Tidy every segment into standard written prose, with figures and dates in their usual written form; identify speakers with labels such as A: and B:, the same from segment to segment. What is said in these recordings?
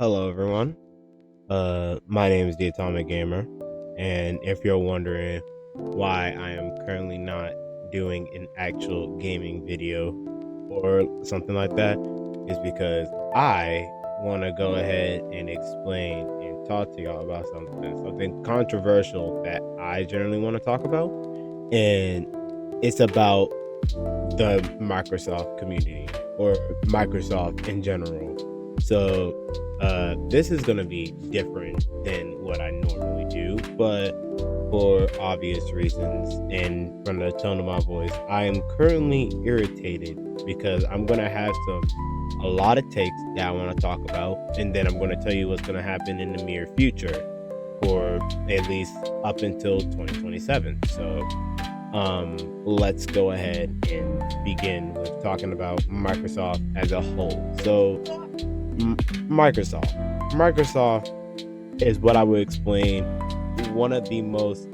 A: Hello, everyone. My name is the AtomicGamer, and if you're wondering why I am currently not doing an actual gaming video or something like that, is because I want to go ahead and explain and talk to y'all about something controversial that I generally want to talk about, and it's about the Microsoft community or Microsoft in general. So this is going to be different than what I normally do, but for obvious reasons and from the tone of my voice, I am currently irritated because I'm going to have a lot of takes that I want to talk about, and then I'm going to tell you what's going to happen in the near future for at least up until 2027. So let's go ahead and begin with talking about Microsoft as a whole. So Microsoft is what I would explain one of the most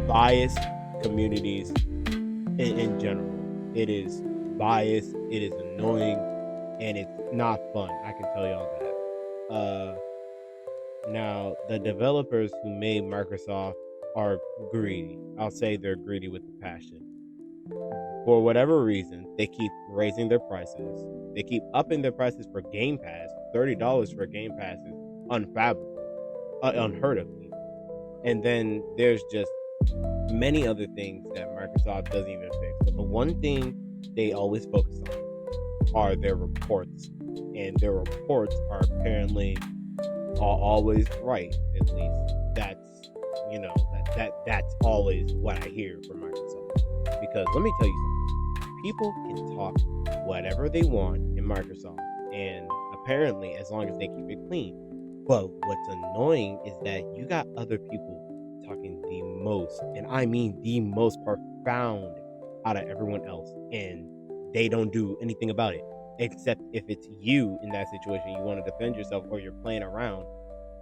A: biased communities in general. It is biased, it is annoying, and it's not fun. I can tell y'all that. Now, the developers who made Microsoft are greedy. I'll say they're greedy with a passion. For whatever reason, they keep raising their prices. They keep upping their prices for Game Pass. $30 for Game Pass is unheard of. And then there's just many other things that Microsoft doesn't even fix. But the one thing they always focus on are their reports, and their reports are apparently always right. At least that's always what I hear from Microsoft. Because let me tell you something, people can talk whatever they want in Microsoft, and apparently as long as they keep it clean. But what's annoying is that you got other people talking the most, and I mean the most profound out of everyone else, and they don't do anything about it. Except if it's you in that situation, you want to defend yourself or you're playing around,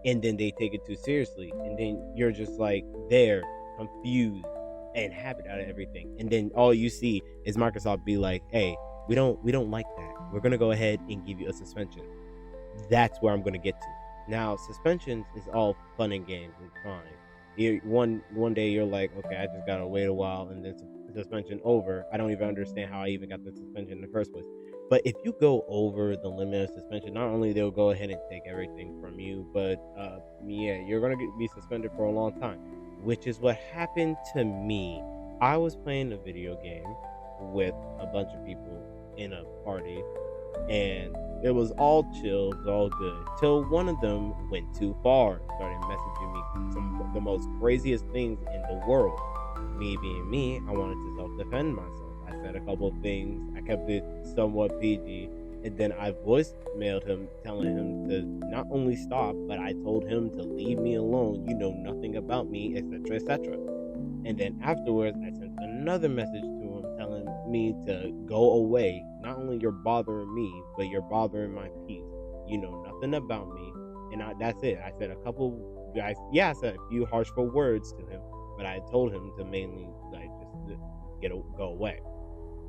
A: and then they take it too seriously, and then you're just like there, confused and happy out of everything, and then all you see is Microsoft be like, "Hey, we don't like that. We're gonna go ahead and give you a suspension." That's where I'm gonna get to. Now, suspensions is all fun and games and fine. One day you're like, okay, I just gotta wait a while, and then suspension over. I don't even understand how I even got the suspension in the first place. But if you go over the limit of suspension, not only they'll go ahead and take everything from you, but you're gonna be suspended for a long time, which is what happened to me. I was playing a video game with a bunch of people in a party, and it was all chill, it was all good, till one of them went too far, started messaging me some of the most craziest things in the world. Me being me, I wanted to self-defend myself. I said a couple of things, I kept it somewhat PG, and then I voicemailed him telling him to not only stop, but I told him to leave me alone, you know nothing about me, etc, etc. And then afterwards, I sent another message to him telling me to go away. Not only you're bothering me, but you're bothering my peace. You know nothing about me. And that's it. I said I said a few harshful words to him, but I told him to mainly just go away.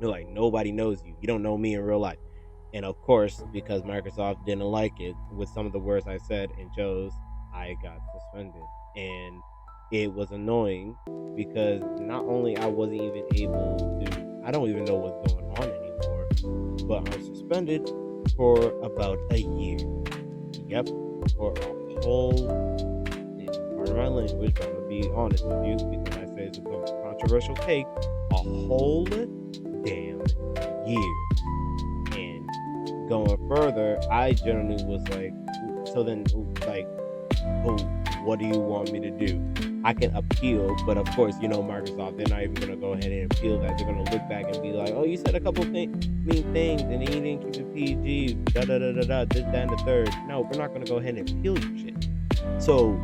A: They're like, nobody knows you. You don't know me in real life. And of course, because Microsoft didn't like it with some of the words I said and chose, I got suspended. And it was annoying because not only I wasn't even able to, I don't even know what's going on anymore, but I'm suspended for about a year. Yep, for a whole, pardon my language, but I'm gonna be honest with you because I say it's a controversial take, a whole damn year. And going further, I generally was like, so then like, oh, what do you want me to do? I can appeal, but of course, Microsoft, they're not even going to go ahead and appeal that. They're going to look back and be like, oh, you said a couple mean things, and then you didn't keep it PG, da-da-da-da-da, this, that, and the third. No, we're not going to go ahead and appeal your shit. So,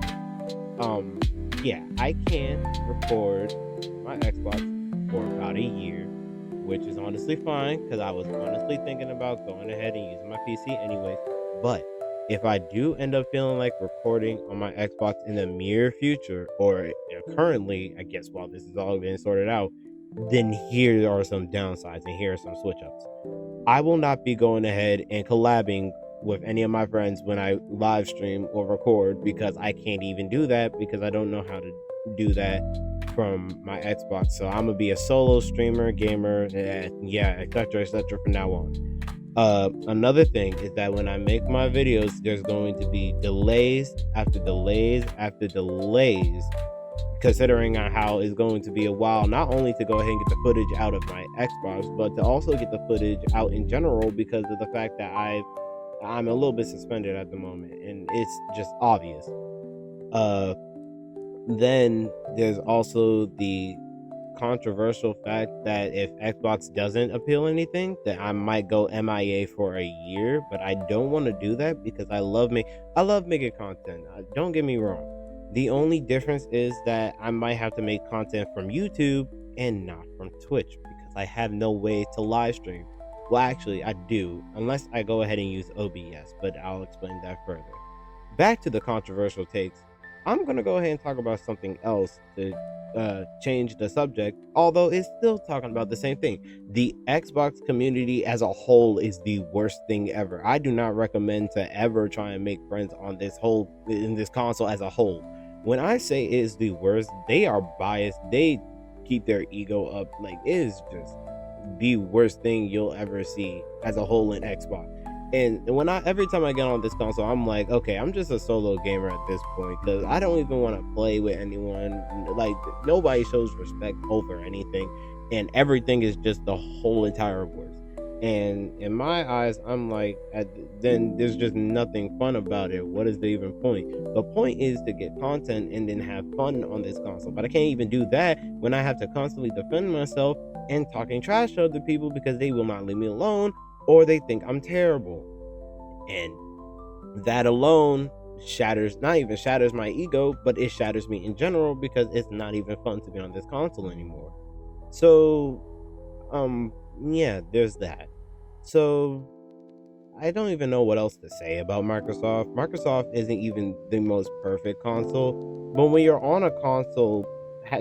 A: I can record my Xbox for about a year, which is honestly fine, because I was honestly thinking about going ahead and using my PC anyways, but if I do end up feeling like recording on my Xbox in the near future, or currently, I guess while this is all being sorted out, then here are some downsides and here are some switch ups. I will not be going ahead and collabing with any of my friends when I live stream or record, because I can't even do that because I don't know how to do that from my Xbox. So I'm gonna be a solo streamer, gamer, yeah, etc. from now on. Another thing is that when I make my videos, there's going to be delays after delays after delays, considering on how it's going to be a while, not only to go ahead and get the footage out of my Xbox, but to also get the footage out in general, because of the fact that I'm a little bit suspended at the moment, and it's just obvious. Then there's also the controversial fact that if Xbox doesn't appeal anything, that I might go MIA for a year, but I don't want to do that because I love making content. Don't get me wrong. The only difference is that I might have to make content from YouTube and not from Twitch because I have no way to live stream. Well, actually, I do, unless I go ahead and use OBS, but I'll explain that further. Back to the controversial takes. I'm going to go ahead and talk about something else to change the subject, although it's still talking about the same thing. The Xbox community as a whole is the worst thing ever. I do not recommend to ever try and make friends on in this console as a whole. When I say it is the worst, they are biased. They keep their ego up. Like, it is just the worst thing you'll ever see as a whole in Xbox. And every time I get on this console, I'm like, okay, I'm just a solo gamer at this point, because I don't even want to play with anyone. Like, nobody shows respect over anything, and everything is just the whole entire worst. And in my eyes, I'm like, then there's just nothing fun about it. What is the even point? The point is to get content and then have fun on this console. But I can't even do that when I have to constantly defend myself and talking trash to other people because they will not leave me alone, or they think I'm terrible. And that alone not even shatters my ego, but it shatters me in general, because it's not even fun to be on this console anymore. So, yeah, there's that. So, I don't even know what else to say about Microsoft. Microsoft isn't even the most perfect console, but when you're on a console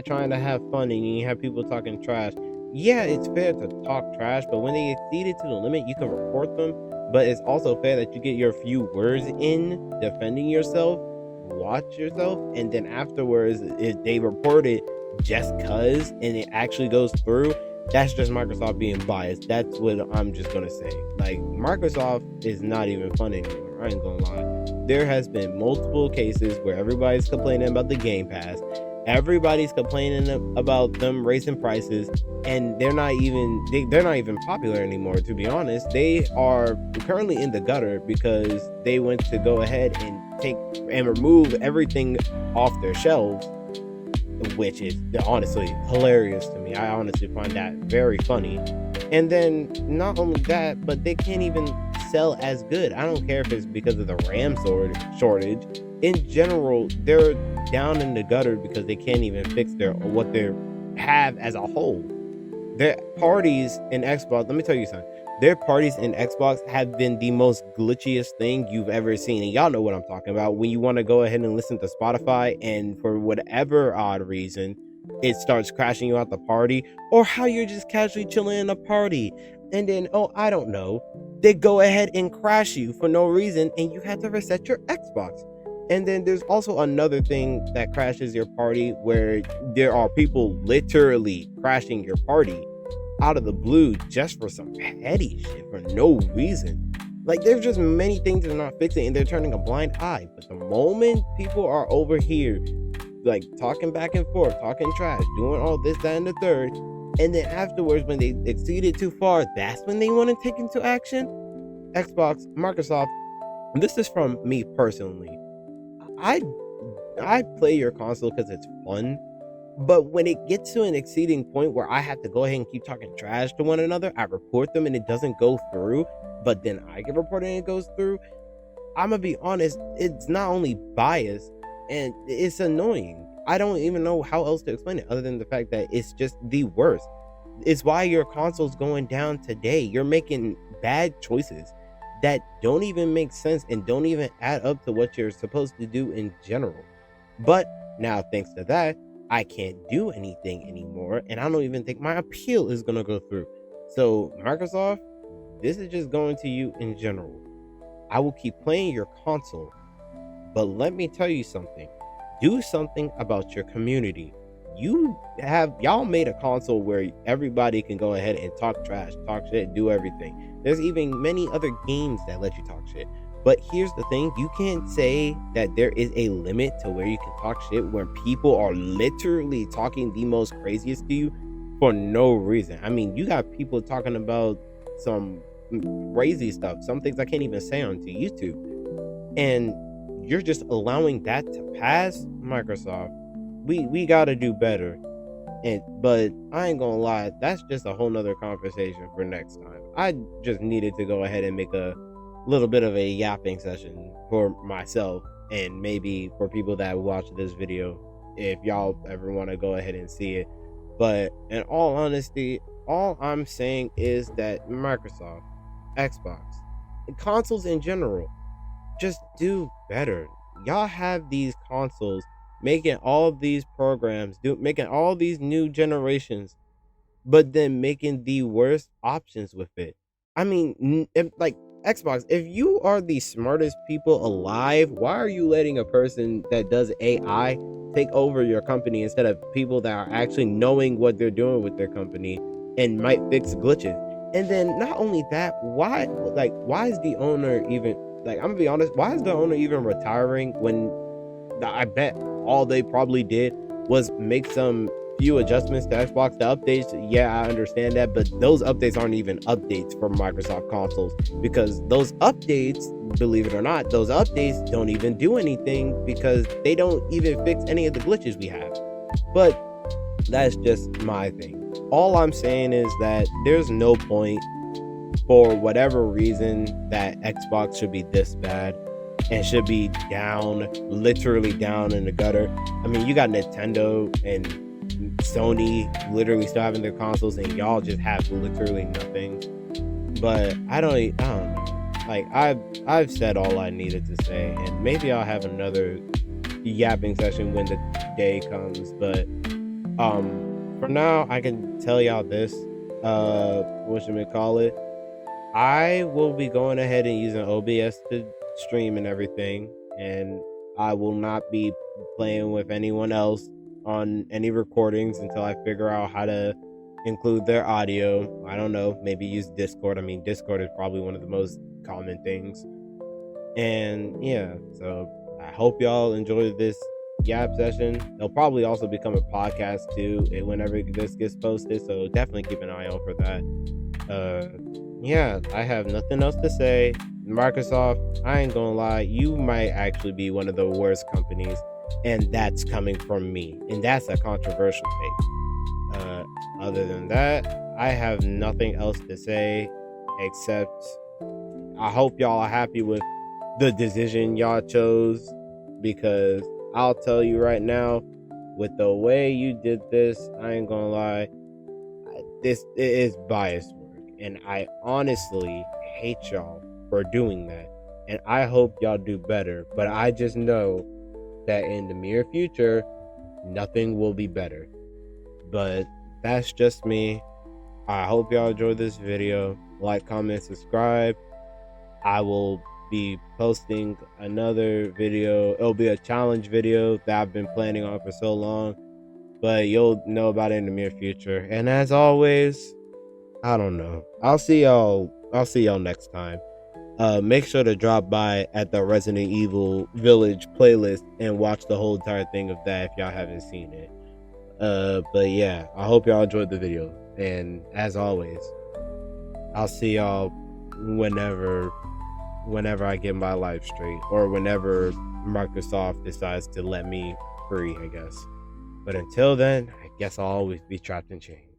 A: trying to have fun and you have people talking trash, yeah, it's fair to talk trash, but when they exceed it to the limit, you can report them. But it's also fair that you get your few words in defending yourself, watch yourself, and then afterwards, if they report it just cause and it actually goes through, that's just Microsoft being biased. That's what I'm just gonna say. Like, Microsoft is not even fun anymore. I ain't gonna lie. There has been multiple cases where everybody's complaining about the Game Pass. Everybody's complaining about them raising prices, and they're not even popular anymore, to be honest. They are currently in the gutter because they went to go ahead and remove everything off their shelves, which is honestly hilarious to me. I honestly find that very funny. And then not only that, but they can't even sell as good. I don't care if it's because of the RAM shortage. In general, they're down in the gutter because they can't even fix what they have as a whole. Their parties in Xbox, let me tell you something. Their parties in Xbox have been the most glitchiest thing you've ever seen. And y'all know what I'm talking about. When you want to go ahead and listen to Spotify, and for whatever odd reason, it starts crashing you out the party, or how you're just casually chilling in a party, and then, I don't know, they go ahead and crash you for no reason, and you have to reset your Xbox. And then there's also another thing that crashes your party, where there are people literally crashing your party out of the blue just for some petty shit for no reason. Like, there's just many things they're not fixing, and they're turning a blind eye. But the moment people are over here, like, talking back and forth, talking trash, doing all this, that, and the third, and then afterwards, when they exceed it too far, that's when they want to take into action. Xbox, Microsoft, this is from me personally. I play your console because it's fun, but when it gets to an exceeding point where I have to go ahead and keep talking trash to one another, I report them and it doesn't go through, but then I get reported and it goes through, I'm gonna be honest, it's not only biased, and it's annoying. I don't even know how else to explain it other than the fact that it's just the worst. It's why your console's going down today. You're making bad choices that don't even make sense and don't even add up to what you're supposed to do in general. But now, thanks to that, I can't do anything anymore, and I don't even think my appeal is gonna go through. So, Microsoft, this is just going to you in general. I will keep playing your console. But let me tell you something. Do something about your community. Y'all made a console where everybody can go ahead and talk trash, talk shit, do everything. There's even many other games that let you talk shit. But here's the thing, you can't say that there is a limit to where you can talk shit when people are literally talking the most craziest to you for no reason. I mean, you got people talking about some crazy stuff, some things I can't even say onto YouTube. And you're just allowing that to pass. Microsoft, we gotta do better. But I ain't gonna lie, that's just a whole nother conversation for next time. I just needed to go ahead and make a little bit of a yapping session for myself, and maybe for people that watch this video, if y'all ever want to go ahead and see it. But in all honesty, all I'm saying is that Microsoft, Xbox, and consoles in general, just do better. Y'all have these consoles making all of these programs, making all these new generations, but then making the worst options with it. I mean, like Xbox, if you are the smartest people alive, why are you letting a person that does AI take over your company instead of people that are actually knowing what they're doing with their company and might fix glitches? And then not only that, why is the owner even, like, I'm gonna be honest, why is the owner even retiring when I bet all they probably did was make some few adjustments to Xbox? The updates, yeah, I understand that, but those updates aren't even updates for Microsoft consoles, because those updates, believe it or not, those updates don't even do anything because they don't even fix any of the glitches we have. But that's just my thing. All I'm saying is that there's no point, for whatever reason, that Xbox should be this bad and should be down, literally down in the gutter. I mean, you got Nintendo and Sony literally still having their consoles, and y'all just have literally nothing. But I don't know. Like, I've said all I needed to say, and maybe I'll have another yapping session when the day comes. But for now, I can tell y'all this. Whatchamacallit, I will be going ahead and using OBS to stream and everything, and I will not be playing with anyone else on any recordings until I figure out how to include their audio. I don't know, maybe use Discord. I mean, Discord is probably one of the most common things. And yeah, so I hope y'all enjoyed this yap session. It'll probably also become a podcast too whenever this gets posted, so definitely keep an eye out for that. Yeah, I have nothing else to say. Microsoft, I ain't gonna lie, you might actually be one of the worst companies, and that's coming from me, and that's a controversial take. Other than that, I have nothing else to say except I hope y'all are happy with the decision y'all chose, because I'll tell you right now, with the way you did this, I ain't gonna lie, this is biased work, and I honestly hate y'all for doing that, and I hope y'all do better. But I just know that in the near future, nothing will be better. But that's just me. I hope y'all enjoyed this video. Like, comment, subscribe. I will be posting another video. It'll be a challenge video that I've been planning on for so long, but you'll know about it in the near future. And as always, I don't know, I'll see y'all next time. Make sure to drop by at the Resident Evil Village playlist and watch the whole entire thing of that if y'all haven't seen it. But yeah, I hope y'all enjoyed the video, and as always, I'll see y'all whenever I get my life straight, or whenever Microsoft decides to let me free, I guess. But until then, I guess I'll always be trapped in chains.